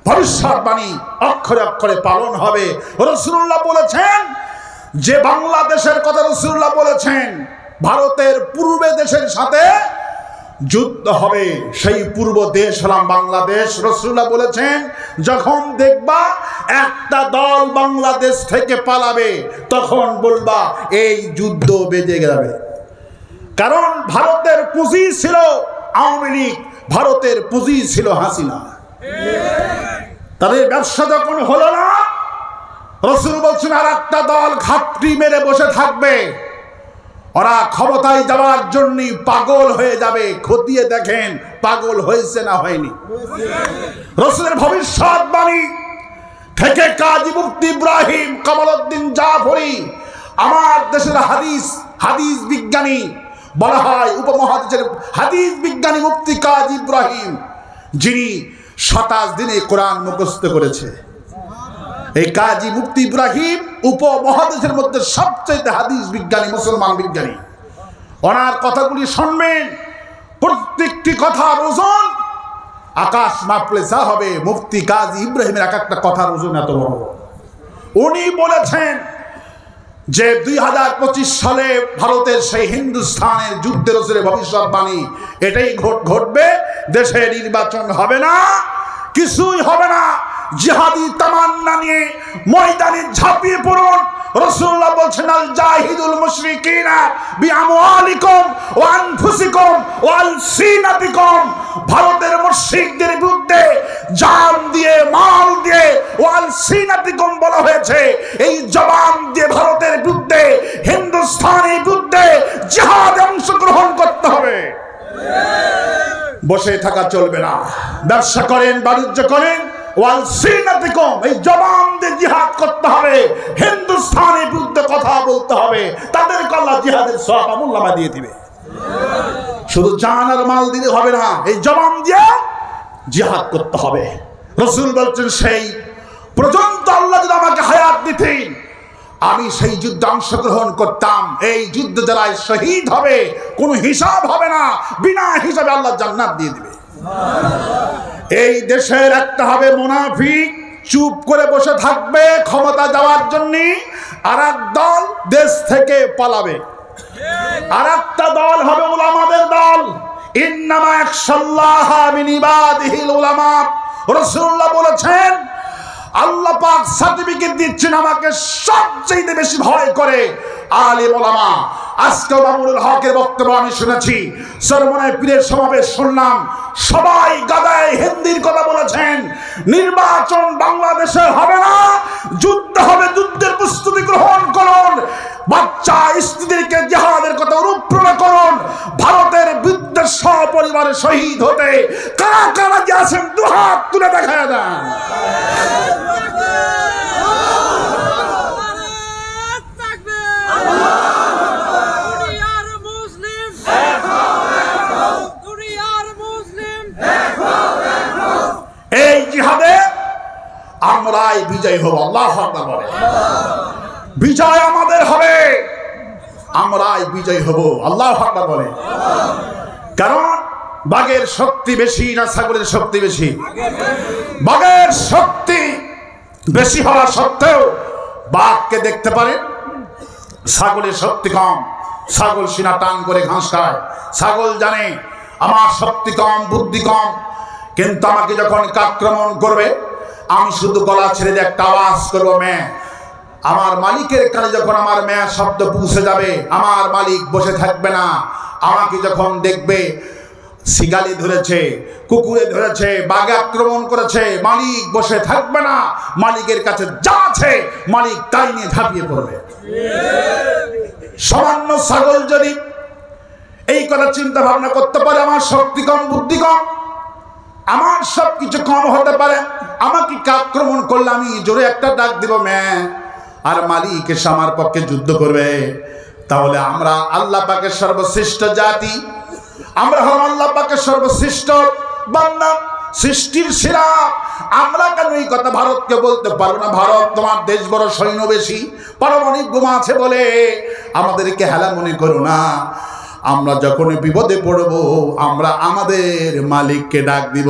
ভবিষ্যৎবাণী অক্ষরে অক্ষরে পালন হবে। রাসূলুল্লাহ বলেছেন যে বাংলাদেশের কথা রাসূলুল্লাহ বলেছেন ভারতের পূর্বে দেশের সাথে যুদ্ধ হবে, সেই পূর্ব দেশ হলাম বাংলাদেশ। রাসূলুল্লাহ বলেছেন যখন দেখবা একটা দল বাংলাদেশ থেকে পালাবে তখন বলবা এই যুদ্ধ বেজে যাবে। কারণ ভারতের পুঁজি ছিল আওয়ামী লীগ, ভারতের পুঁজি ছিল হাসিনা। তাদের ব্যবসা যখন হলো না, রাসূল বলছেন আর একটা দল ঘাপটি মেরে বসে থাকবে, ওরা ক্ষমতায় যাওয়ার জন্য পাগল হয়ে যাবে। খতিয়ে দেখেন পাগল হয়েছে না হয়নি। রাসূলের ভবিষ্যৎবাণী থেকে কাজী মুফতি ইব্রাহিম কামালউদ্দিন জাফরি, আমার দেশের হাদিস বিজ্ঞানী বলা হয় উপমহাদেশের হাদিস বিজ্ঞানী মুফতি কাজী ইব্রাহিম, যিনি 27 দিনে কোরআন মুখস্থ করেছে। এই কাজী মুফতি ইব্রাহিম উপমহাদেশের মধ্যে সবচেয়ে হাদিস বিজ্ঞানী, মুসলমান বিজ্ঞানী। ওনার কথাগুলি শুনবেন, প্রত্যেকটি কথার ওজন আকাশ মাপলে যা হবে। মুফতি কাজী ইব্রাহিমের এক একটা কথার ওজন এত বড়। উনি বলেছেন যে 2025 সালে ভারতের সেই হিন্দুস্তানের যুদ্ধের ওসরে ভবিষ্যৎবাণী এটাই ঘটবে, দেশে নির্বাচন হবে না, কিছুই হবে না। জিহাদি তামান্না নিয়ে ময়দানে ঝাঁপিয়ে পড়ুন। রাসূলুল্লাহ বলছেন, আল জাহিদুল মুশরিকিনা বিআমওয়ালিকুম ওয়া আনফুসিকুম ওয়া আলসিনাতিকুম। ভারতের মুশরিকদের বিরুদ্ধে জান দিয়ে, মাল দিয়ে, ওয়া আলসিনাতিকুম বলা হয়েছে। এই জবান দিয়ে ভারতের বিরুদ্ধে, হিন্দুস্তানের বিরুদ্ধে জিহাদে অংশগ্রহণ করতে হবে। বসে থাকা চলবে না। ব্যবসা করেন, বাণিজ্য করেন, এই জবান দিয়ে জিহাদ করতে হবে। হিন্দুস্তানের বিরুদ্ধে কথা বলতে হবে, তাদেরকে আল্লাহ জিহাদের সওয়াব আমলনামা দিয়ে দিবে। শুধু জান আর মাল দিলে হবে না, এই জবান দিয়ে জিহাদ করতে হবে। রাসূল বলছেন, সেই পর্যন্ত আল্লাহ যদি আমাকে হায়াত দিতেন, আমি সেই যুদ্ধে অংশগ্রহণ করতাম। এই যুদ্ধ যারা শহীদ হবে, কোনো হিসাব হবে না, বিনা হিসাবে আল্লাহ জান্নাত দিয়ে দিবে। এই দেশের একটা হবে মুনাফিক, চুপ করে বসে থাকবে ক্ষমতা যাওয়ার জন্য, আর এক দল দেশ থেকে পালাবে। আর একটা দল হবে উলামাদের দল। ইন্নামা ইয়াখশাল্লাহা মিন ইবাদিহিল উলামা। রাসূলুল্লাহ বলেছেন, আল্লাহ পাক সার্টিফিকেট দিচ্ছেন, আমাকে সবচেয়ে বেশি ভয় করে আলেম ওলামা। আজকে মামুনুল হকের বক্তব্য আমি শুনেছি, সরমনায় পীরের সমাবেশ শুনলাম, সবাই গাদায় হিন্দির কথা বলেছেন। নির্বাচন বাংলাদেশে হবে না, যুদ্ধ হবে, যুদ্ধের প্রস্তুতি গ্রহণ করুন। বাচ্চা স্ত্রীদেরকে জিহাদের কথা অনুপ্রেরণা করুন। ভারতের বিরুদ্ধে সপরিবারে শহীদ হতে কারা কারা যে আছেন, দুহাত তুলে দেখায় দেন। এই জিহাদে আমরাই বিজয় হব। আল্লাহু আকবার বলে, বিজয় আমাদের হবে, আমরাই বিজয় হব। আল্লাহু আকবার বলে। কারণ বাঘের শক্তি বেশি না ছাগলের শক্তি বেশি? বাঘের শক্তি বেশি হওয়া সত্ত্বেও বাঘকে দেখতে পারে, ছাগলের শক্তি কম। ছাগল সিনা টান করে ঘাস খায়। ছাগল জানে আমার শক্তি কম, বুদ্ধি কম, কিন্তু আমাকে যখন আক্রমণ করবে, আমি শুধু গলা ছেড়ে দিয়ে একটা আওয়াজ করবো, মেয়ে। আমার মালিকের কানে যখন আমার মেয়ে শব্দ পৌঁছে যাবে, আমার মালিক বসে থাকবে না। আমাকে যখন দেখবে শিগালি ধরেছে, কুকুরে ধরেছে, বাঘে আক্রমণ করেছে, মালিক বসে থাকবে না। মালিকের কাছে যা আছে মালিক তাই নিয়ে ঝাঁপিয়ে পড়বে। সামান্য ছাগল যদি এই কথা চিন্তা ভাবনা করতে পারে, আমার শক্তি কম, বুদ্ধি কম, আমার সবকিছু কম হতে পারে, আমাকে আক্রমণ করলে আমি জোরে একটা ডাক দিব, মেয়ে, আর মালিক এসে আমার পক্ষে যুদ্ধ করবে, তাহলে আমরা আল্লাহ পাকের সর্বশ্রেষ্ঠ জাতি, আমরা হলাম আল্লাহ পাকের সর্বশ্রেষ্ঠ বান্দা, সৃষ্টির সেরা। আমরা কেন এই কথা ভারতকে বলতে পারবো না? ভারত তোমার দেশ বড়, সৈন্য বেশি, পারমাণবিক বোমা আছে বলে আমাদেরকে হেলা মনে করো না। আমরা যখন বিপদে পড়ব, আমরা আমাদের মালিককে ডাক দিব,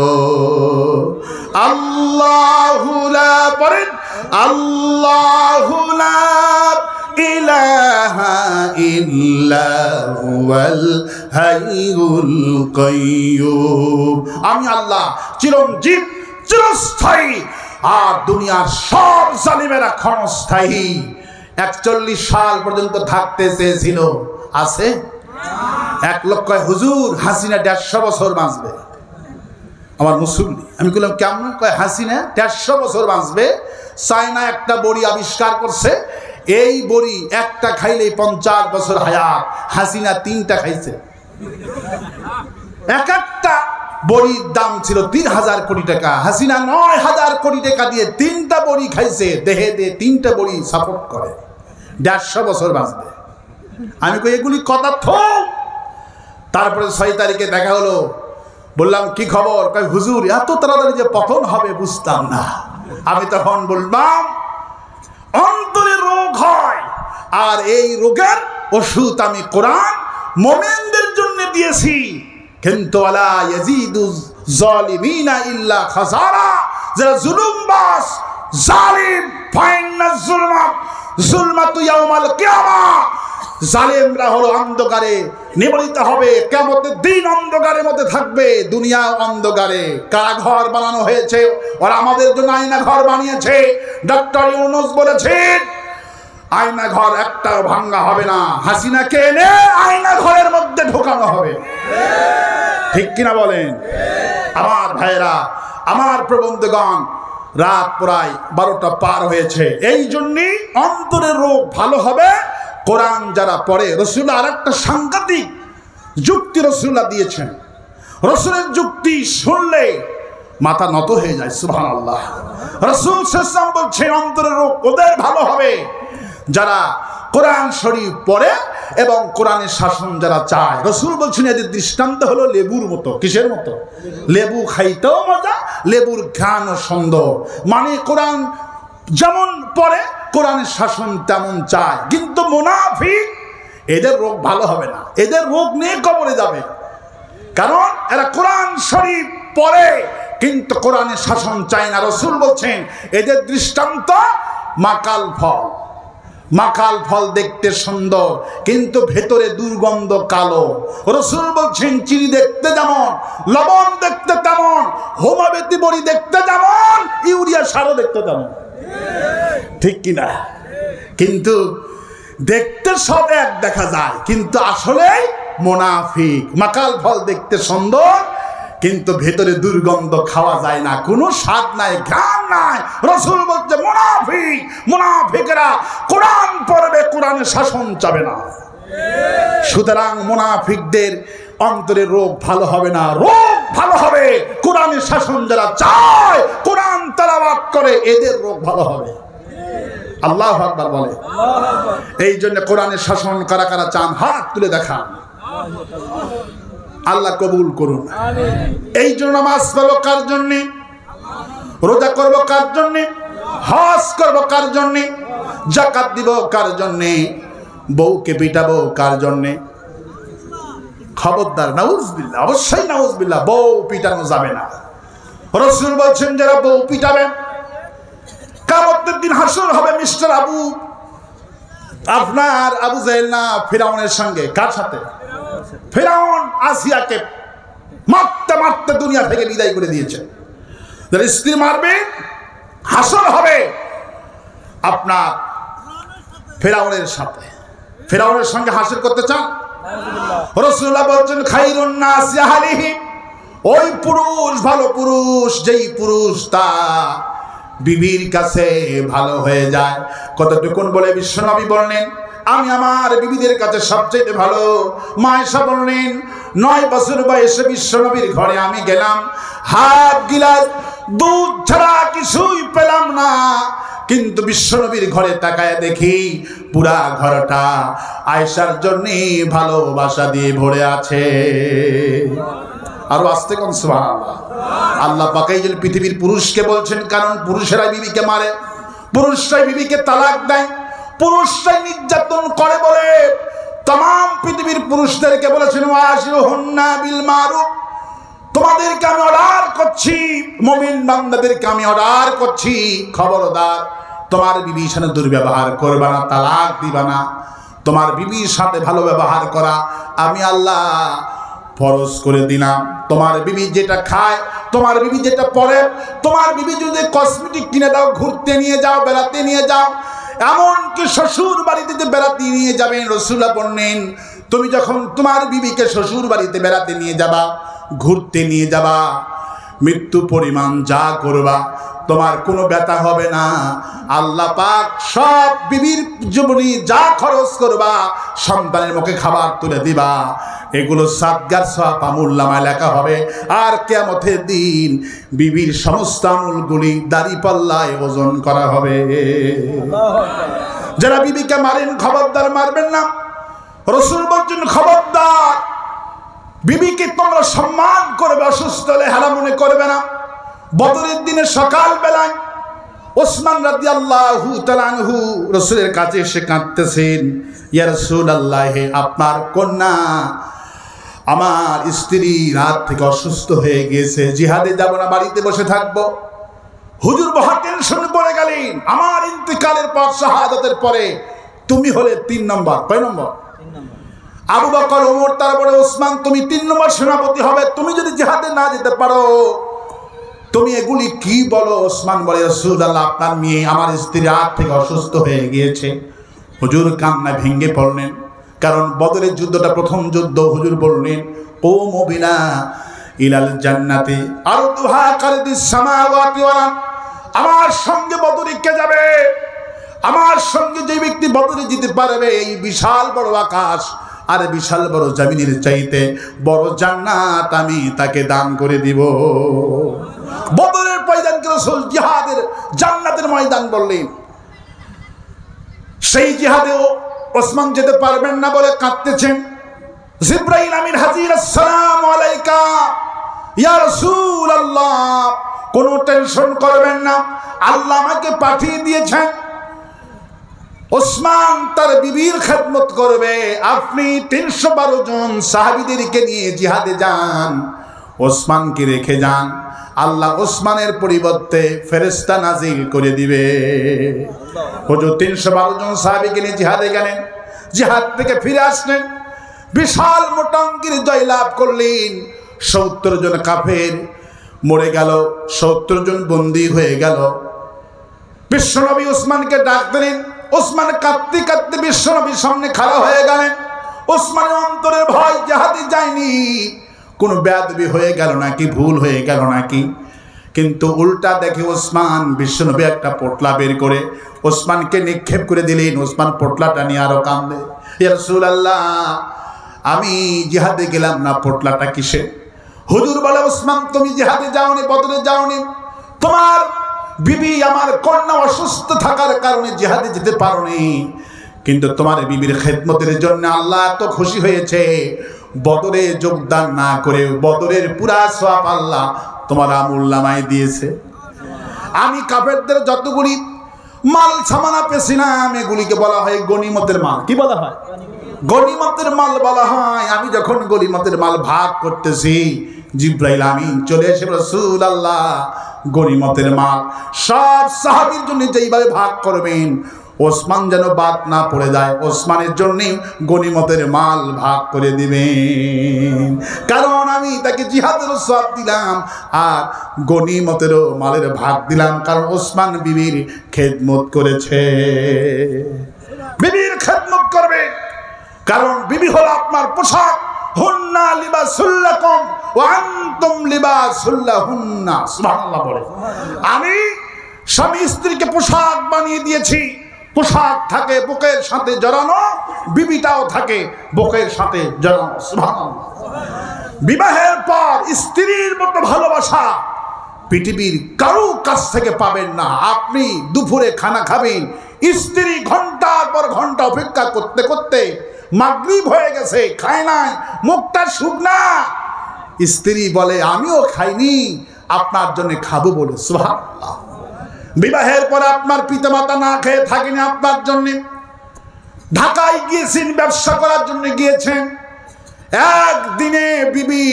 আল্লাহু লা, পড়েন, আল্লাহু লা ইলাহা ইল্লা হুয়াল হাইয়ুল কাইয়্যুম। আমি আল্লাহ চিরঞ্জীব, চিরস্থায়ী, আর দুনিয়ার সব জালিমেরা ক্ষণস্থায়ী। 41 সাল পর্যন্ত থাকতে চেয়েছিল, আছে? 1 লক্ষ হুজুর হাসিনা 150 বছর বাঁচবে। আমার মুসল্লি, আমি বললাম কেমন? কয় হাসিনা 150 বছর বাঁচবে। চায়না একটা বড়ি আবিষ্কার করছে, এই বড়ি একটা খাইলেই 50 বছর হায়াত। হাসিনা 3টা খাইছে। এক একটা বড়ির দাম ছিল 3000 কোটি টাকা। হাসিনা 9000 কোটি টাকা দিয়ে 3টা বড়ি খাইছে। দেহে দিয়ে 3টা বড়ি সাপোর্ট করে, 150 বছর বাঁচবে। আমি কই এগুলি কথা থো, তারপরে 6 তারিখে দেখা হলো, বললাম কি খবর? কয় হুজুর এত তাড়াতাড়ি যে পতন হবে বুঝতাম না। আমি তখন বললাম অন্তরে রোগ হয়, আর এই রোগের ওষুধ আমি কোরআন মুমিনদের জন্য দিয়েছি, কিন্তু আলা ইয়াজিদুজ জালিমিনা ইল্লা খাসারা, যারা জুলুমবাজ জালিম, ফাইন্না যুলমাতু ইয়াউমাল কিয়ামা, জালেমরা হলো অন্ধকারে নিমজ্জিত হবে, কিয়ামতের দিন অন্ধকারের মধ্যে থাকবে, দুনিয়া অন্ধকারে। কারাঘর বানানো হয়েছে, ওরা আমাদের জন্য আয়না ঘর বানিয়েছে। ডক্টর ইউনূস বলেছেন আয়না ঘর একটা ভাঙা হবে না, হাসিনাকে এনে আয়না ঘরের মধ্যে ঢোকানো হবে। ঠিক কিনা বলেন? আমার ভাইরা, আমার প্রবন্ধগণ, রাত প্রায় 12টা পার হয়েছে। এই জন্যই অন্তরের রোগ ভালো হবে কোরআন যারা পড়ে। রাসূলুল্লাহ আরেকটা সাংঘাতিক যুক্তি রাসূলুল্লাহ দিয়েছেন। রাসূলের যুক্তি শুনলে মাথা নত হয়ে যায়। সুবহানাল্লাহ। রাসূল সাল্লাল্লাহু আলাইহি ওয়াসাল্লাম বলছেন অন্তরের রোগ ওদের ভালো হবে যারা কোরআন শরীফ পড়ে এবং কোরআনের শাসন যারা চায়। রাসূল বলছেন এদের দৃষ্টান্ত হলো লেবুর মতো। কিসের মতো? লেবু খাইতেও মজা, লেবুর ঘ্রাণও সুন্দর। মানে কোরআন যেমন পড়ে কোরআনের শাসন তেমন চায়। কিন্তু মুনাফিক, এদের রোগ ভালো হবে না, এদের রোগ নিয়ে কবরে যাবে। কারণ এরা কোরআন শরীফ পড়ে কিন্তু কোরআনের শাসন চায় না। রাসূল বলছেন এদের দৃষ্টান্ত মাকাল ফল। মাকাল ফল দেখতে সুন্দর কিন্তু ভেতরে দুর্গন্ধ কালো। রাসূল বলছেন চিনি দেখতে যেমন, লবণ দেখতে তেমন, হোমাবেতি বড়ি দেখতে যেমন, ইউরিয়া সারও দেখতে তেমন। ঠিক কিনা? কিন্তু দেখতে সব এক দেখা যায়, কিন্তু আসলে মুনাফিক। মাকাল ফল দেখতে সুন্দর কিন্তু ভেতরে দুর্গন্ধ, খাওয়া যায় না, কোনো স্বাদ নাই, ঘ্রাণ নাই। রাসূল বলছে মুনাফিক, মুনাফিকরা কোরআন পড়বে, কোরআনের শাসন চাবে না। সুতরাং মুনাফিকদের অন্তরের রোগ ভালো হবে না, রোগ ভালো হবে কোরআনের শাসন যারা চায়, কোরআন তেলাওয়াত করে, এদের রোগ ভালো হবে। আল্লাহু আকবার বলে। এই জন্য কোরআনের শাসন কারা কারা চান হাত তুলে দেখান। আল্লাহ কবুল করুন। এই জন্য নামাজ পড়ব কার জন্য? রোজা করব কার জন্য? হজ করব কার জন্য? যাকাত দিব কার জন্য? বউকে পিটাবো কার জন্য? খবরদার, নাউজুবিল্লাহ, অবশ্যই নাউজুবিল্লাহ, বউ পিটানো যাবে না। রাসূল বলছেন যারা বউ পিটাবে কিয়ামতের দিন হাসর হবে মিস্টার আবু, আপনার আবু জাহেল না ফিরাউনের সঙ্গে। কার সাথে? ফিরাউন আসিয়াকে মারতে মারতে দুনিয়া থেকে বিদায় করে দিয়েছে। যারা স্ত্রী মারবে হাসর হবে আপনার ফিরাউনের সাথে। ফিরাউনের সঙ্গে হাসর করতে চান? রাসূলুল্লাহ বলছেন খায়রুন নাস আহলিহি, ওই পুরুষ ভালো পুরুষ যেই পুরুষ তা বিবির কাছে ভালো হয়ে যায়। কতটুকুন বলে বিশ্বনবী বললেন আমি আমার বিবিদের কাছে সবচেয়ে ভালো। মা আয়েশা বললেন 9 বছর বয়সে বিশ্বনবীর ঘরে আমি গেলাম, হাত গিলাস দুধ ছাড়া কিছুই পেলাম না, কিন্তু বিশ্বনবীর ঘরে তাকায় দেখি পুরা ঘরটা আয়েশার জন্য ভালোবাসা দিয়ে ভরে আছে। আরো আস্তে কোন সুবহানাল্লাহ। আল্লাহ পাক এই জন্য পৃথিবীর পুরুষকে বলছেন, কারণ পুরুষেরা বিবিকে মারে, পুরুষরাই বিবিকে তালাক দেয়, পুরুষরাই নির্যাতন করে বলে तमाम পৃথিবীর পুরুষদেরকে বলেছেন ওয়াশিরুহুন্না বিল মারুফ, তোমাদেরকে আমি অর্ডার করছি, মুমিন বান্দাদেরকে আমি অর্ডার করছি, খবরদার তোমার বিবির সাথে দুর্ব্যবহার করবা না, তালাক দিবা না। তোমার বিবির সাথে ভালো ব্যবহার করা আমি আল্লাহ ফরজ করে দিলাম। তোমার বিবি যেটা খায়, তোমার বিবি যেটা পরে, তোমার বিবি যদি কসমেটিক কিনে দাও, ঘুরতে নিয়ে যাও, বেড়াতে নিয়ে যাও, এমনকি শ্বশুর বাড়িতে যে বেড়াতে নিয়ে যাবেন, রাসূলুল্লাহ বললেন তুমি যখন তোমার বিবিকে শ্বশুর বাড়িতে বেড়াতে নিয়ে যাবা, ঘুরতে নিয়ে যাবা, মৃত্যু পরিমাণ যা করবা তোমার কোনো ব্যথা হবে না। আল্লাহ পাক সব বিবির জীবনী যা খরচ করবা, সন্তানের মুখে খাবার তুলে দিবা, এগুলো সাদগার সওয়াব আমুলনামায় লেখা হবে। আর কিয়ামতের দিন বিবির সমস্ত আমলগুলি দাড়িপাল্লায় ওজন করা হবে। যারা বিবিকে মারেন খবরদার মারবেন না। রাসূল বলছেন খবরদার বিবিকে তোমরা সম্মান করবে, অসুস্থ হলে হেলা মনে করবে না। বদরের দিনে সকাল বেলায় ওসমান রাদিয়াল্লাহু তাআলা আনহু রাসূলের কাছে এসে কাঁদতেছেন, ইয়া রাসূলুল্লাহ, আপনার কন্যা আমার স্ত্রী রাত থেকে অসুস্থ হয়ে গিয়েছে, জিহাদে যাব না, বাড়িতে বসে থাকবো। হুজুর মহা টেনশন পড়ে গেলেন, আমার ইন্তেকালের পর, শাহাদাতের পরে তুমি হলে 3 নম্বর। কয় নম্বর? আবু বকর, ওমর, তারপরে ওসমান, তুমি 3 নম্বর সেনাপতি হবে। তুমি যদি জিহাদে না যেতে পারো, তুমি এগুলি কি বলো? ওসমান বলে, রাসূলুল্লাহ, আপনার মেয়ে আমার স্ত্রী রাত থেকে অসুস্থ হয়ে গিয়েছে। হুজুর কান্নায় ভেঙে পড়লেন, কারণ বদরের যুদ্ধটা প্রথম যুদ্ধ। হুজুর বললেন, ও মুবিনা ইলাল জান্নাতি আরদুহা কারদিস সামাওয়াতি ওয়াল আরদ, আমার সঙ্গে বদরে কে যাবে? আমার সঙ্গে যে ব্যক্তি বদরে যেতে পারবে, এই বিশাল বড় আকাশ আর বিশাল বড় জমিনের চাইতে বড় জান্নাত আমি তাকে দান করে দিব। বদরের ময়দানকে রাসূল জিহাদের জান্নাতের ময়দান বললেন। সেই জিহাদেও ওসমান যেতে পারবেন না বলে কাঁদতেছেন। জিবরাইল আমিন হাজির, আসসালামু আলাইকা ইয়া রাসূলুল্লাহ, কোনো টেনশন করবেন না, আল্লাহ আমাকে পাঠিয়ে দিয়েছেন ওসমান তার বিবির খেদমত করবে। আপনি 312 জন সাহাবীদেরকে নিয়ে জিহাদে যান, ওসমানকে রেখে যান, আল্লাহ ওসমানের পরিবর্তে ফেরেশতা নাজিল করে দিবে। হুজুর 312 জন সাহাবীকে নিয়ে জিহাদে গেলেন, জিহাদ থেকে ফিরে আসলেন, বিশাল মোটা অঙ্কের জয়লাভ করলেন। 70 জন কাফের মরে গেল, 70 জন বন্দী হয়ে গেল। বিশ্বনবী ওসমানকে ডাক দিলেন, ওসমান কাঁদতে কাঁদতে বিশ্বনবীর সামনে খাড়া হয়ে গেলেন। ওসমানের অন্তরের ভয়, জিহাদে যায়নি, কোনো বেয়াদবি হয়ে গেল নাকি, ভুল হয়ে গেল নাকি। কিন্তু উল্টা দেখে ওসমান, বিশ্বনবী একটা পোটলা বের করে ওসমানকে নিক্ষেপ করে দিলেন। ওসমান পোটলাটা নিয়ে আরো কাঁদে, ইয়া রাসূলুল্লাহ, আমি জিহাদে গেলাম না, পোটলাটা কিসে? হুজুর বলে, ওসমান, তুমি জিহাদে যাওনি, বদরে যাওনি, তোমার বিবি আমার কন্যা অসুস্থ থাকার কারণে জিহাদে যেতে পারোনি, কিন্তু তোমার বিবির খেদমতের জন্য আল্লাহ এত খুশি হয়েছে, বদরে যোগদান না করে বদরের পুরা সওয়াব আল্লাহ তোমার আমুল্লামায় দিয়েছে। আমি কাফেরদের যতগুলি মাল সামানা পেছিলাম, এগুলিকে বলা হয় গনিমতের মাল। কি বলা হয়? গনিমতের মাল বলা হয়। আমি যখন গনিমতের মাল ভাগ করতেছি, জিবরাইল আমিন চলে এসে, রাসূলুল্লাহ, গনিমতের মাল সব সাহাবীর জন্য যেইভাবে ভাগ করবেন, ওসমান যেন বাদ না পড়ে যায়, ওসমানের জন্য গনিমতের মাল ভাগ করে দিবেন, কারণ আমি তাকে জিহাদের সওয়াব দিলাম আর গনিমতেরও মালের ভাগ দিলাম, কারণ ওসমান বিবির খেদমত করেছে। বিবির খেদমত করবে, কারণ বিবি হলো আপনার পোশাক। হুন্না লিবাসুল লাকুম ওয়া আনতুম লিবাসুল লাহুন্না। সুবহানাল্লাহ বলে, আমি স্বামী স্ত্রীকে পোশাক বানিয়ে দিয়েছি। পোশাক থাকে বুকের সাথে জড়ানো, বিবিটাও থাকে বুকের সাথে জড়ানো। সুবহানাল্লাহ। বিবাহের পর স্ত্রীর মতো ভালোবাসা পৃথিবীর কারো কাছ থেকে পাবেন না। আপনি দুপুরে খানা খাবেন, স্ত্রী ঘন্টার পর ঘন্টা অপেক্ষা করতে করতে মাগরিব হয়ে গেছে, খায় নাই, মুখটা শুকনা, স্ত্রী বলে আমিও খাইনি, আপনার জন্য খাবো বলে। সুবহানাল্লাহ। বিবাহের পর আপনার পিতামাতা না খেয়ে থাকেনি আপনার জন্য। ঢাকায় গিয়েছেন, ব্যবসা করার জন্য গিয়েছেন, একদিনে বিবি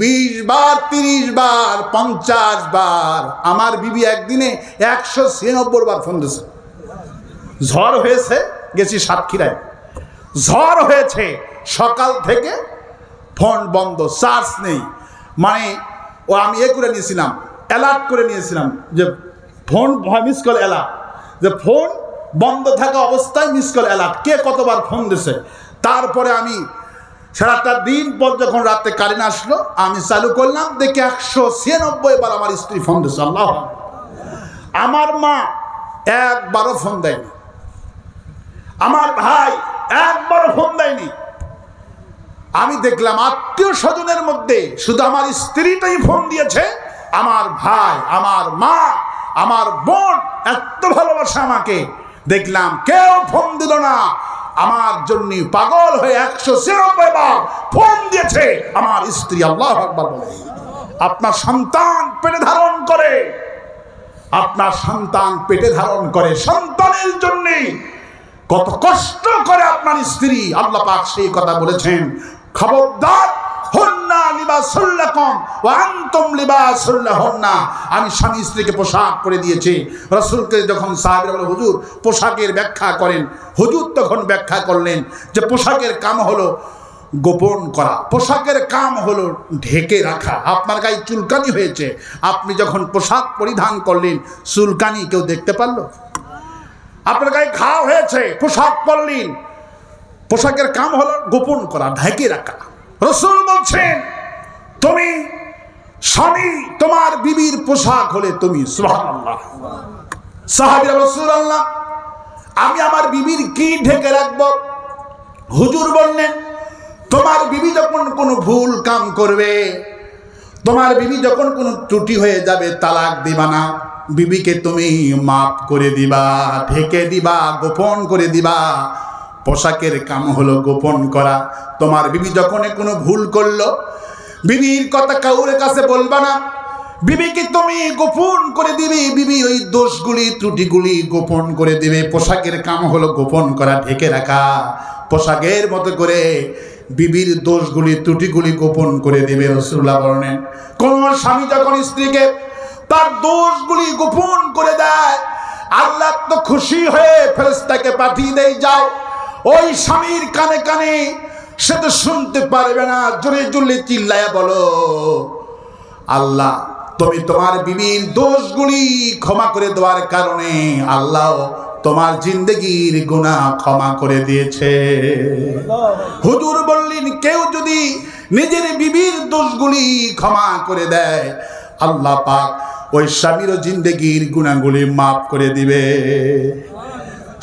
20 বার, 30 বার, 50 বার, আমার বিবি একদিনে 196 বার ফোন দিয়েছে। ঝড় হয়েছে, গেছি সাতক্ষীরায়, ঝড় হয়েছে, সকাল থেকে ফোন বন্ধ, চার্জ নেই। মানে ও আমি করে নিয়েছিলাম, অ্যালার্ট করে নিয়েছিলাম যে ফোন মিস কল অ্যালার্ট, যে ফোন বন্ধ থাকা অবস্থায় মিস কল অ্যালার্ট, কে কতবার ফোন দিছে। তারপরে আমি সারাটা দিন পর যখন রাতে কারেন্ট আসলো, আমি চালু করলাম, দেখি 196 বার আমার স্ত্রী ফোন দিচ্ছে। আল্লাহ। আমার মা একবারও ফোন দেয়নি, আমার ভাই একবারও ফোন দেয়নি। আমি দেখলাম আত্মীয় স্বজনের মধ্যে শুধু আমার স্ত্রীটাই ফোন দিয়েছে, আমার ভাই, আমার মা, আমার বোন এত ভালোবাসা আমাকে, দেখলাম কেউ ফোন দিল না। আমার জন্য পাগল হয়ে 196 বার ফোন দিয়েছে আমার স্ত্রী। আল্লাহু আকবার বলে। আপনার সন্তান পেটে ধারণ করে, আপনার সন্তান পেটে ধারণ করে, সন্তানের জন্য কত কষ্ট করে আপনার স্ত্রী। আল্লাহ পাক সেই কথা বলেছেন, খবরদার, হুন্না লিবাসুল লাকুম ওয়া আনতুম লিবাসুল লাহুন্না। আমি স্বামী স্ত্রীকে পোশাক করে দিয়েছি। রাসূলকে যখন সাহাবীরা বলে, হুজুর পোশাকের ব্যাখ্যা করেন, হুজুর তখন ব্যাখ্যা করলেন যে পোশাকের কাম হলো গোপন করা, পোশাকের কাম হলো ঢেকে রাখা। আপনার গায়ে চুলকানি হয়েছে, আপনি যখন পোশাক পরিধান করলেন চুলকানি কেউ দেখতে পারলো? আপনার গায়ে ঘা হয়েছে, পোশাক পরলেন, পোশাকের কাম হলো গোপন করা, ঢেকে রাখা। রাসূল বলছেন, তুমি স্বামী, তোমার বিবির পোশাক হলে তুমি। সুবহানাল্লাহ। সাহাবীরা, রাসূলুল্লাহ আমি আমার বিবির কি ঢেকে রাখবো? হুজুর বললেন, তোমার বিবি যখন কোনো ভুল কাম করবে, তোমার বিবি যখন কোনো ত্রুটি হয়ে যাবে, তালাক দিবা না, বিবিকে তুমি মাফ করে দিবা, ঢেকে দিবা, গোপন করে দিবা। পোশাকের কাম হলো গোপন করা। তোমার বিবি যখন কোনো ভুল করলো, বিবির কথা কাউরে কাছে বলবা না, বিবিকে তুমি গোপন করে দিবে, বিবি ওই দোষগুলি ত্রুটিগুলি গোপন করে দিবে। পোশাকের কাম হলো গোপন করা, ঢেকে রাখা। পোশাকের মতো করে বিবির দোষগুলি ত্রুটিগুলি গোপন করে দিবে। রাসূলুল্লাহ বলেন, কোন স্বামী যখন স্ত্রীকে তার দোষগুলি গোপন করে দেয়, আল্লাহ তো খুশি হয়ে ফেরেশতাকে পাঠিয়ে দেয়, যাও ওই স্বামীর কানে কানে, সে তো শুনতে পারবে না, জোরে জোরে চিল্লায়া বলো, আল্লাহ তুমি তোমার বিবির দোষগুলি ক্ষমা করে দেওয়ার কারণে আল্লাহ তোমার জিন্দেগির গুনাহ ক্ষমা করে দিয়েছে। হুজুর বললেন, কেউ যদি নিজের বিবির দোষগুলি ক্ষমা করে দেয়, আল্লাহ পাক ওই স্বামীর জিন্দেগির গুনাহগুলি মাফ করে দিবে।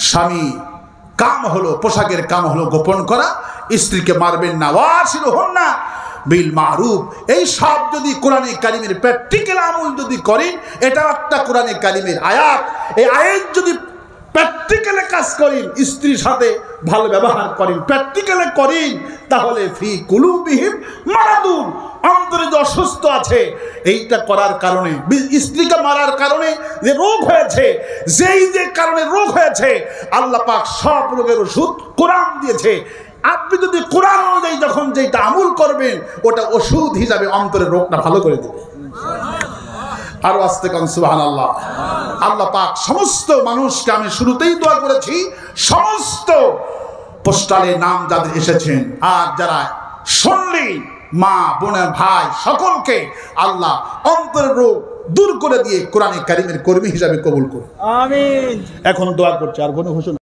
স্বামী কাম হলো, পোশাকের কাম হলো গোপন করা। স্ত্রীকে মারবেন না, ওয়াশিরুহুন্না বিল মারুফ। এই সব যদি কোরআনে কারিমের প্র্যাকটিক্যাল আমল যদি করেন, এটা একটা কোরআনে কারিমের আয়াত। এই আয়াত যদি প্র্যাকটিক্যালে কাজ করেন, স্ত্রীর সাথে ভালো ব্যবহার করেন, প্র্যাকটিক্যালে করেন, তাহলে ফি কুলুবিহিম মারাদুন, অন্তরে যে অসুস্থ আছে, এইটা করার কারণে, স্ত্রীকে মারার কারণে যে রোগ হয়েছে, যেই যে কারণে রোগ হয়েছে, আল্লাহ পাক সব রোগের ওষুধ কোরআন দিয়েছে। আপনি যদি কোরআন অনুযায়ী যখন যেটা আমল করবেন, ওটা ওষুধ হিসাবে অন্তরের রোগটা ভালো করে দেবে। আরো আস্তে কান সুবহানাল্লাহ। আল্লাহ পাক সমস্ত মানুষকে, আমি শুরুতেই দোয়া করেছি, সমস্ত পোস্টালে নাম যাদের এসেছেন আর যারা শুনলি, মা বোনের ভাই সকলকে আল্লাহ অন্তরের রোগ দূর করে দিয়ে কোরআনে কারিমের কর্মী হিসাবে কবুল করুন। আমিন। এখন দোয়া করছি, আর কোনো ঘোষণা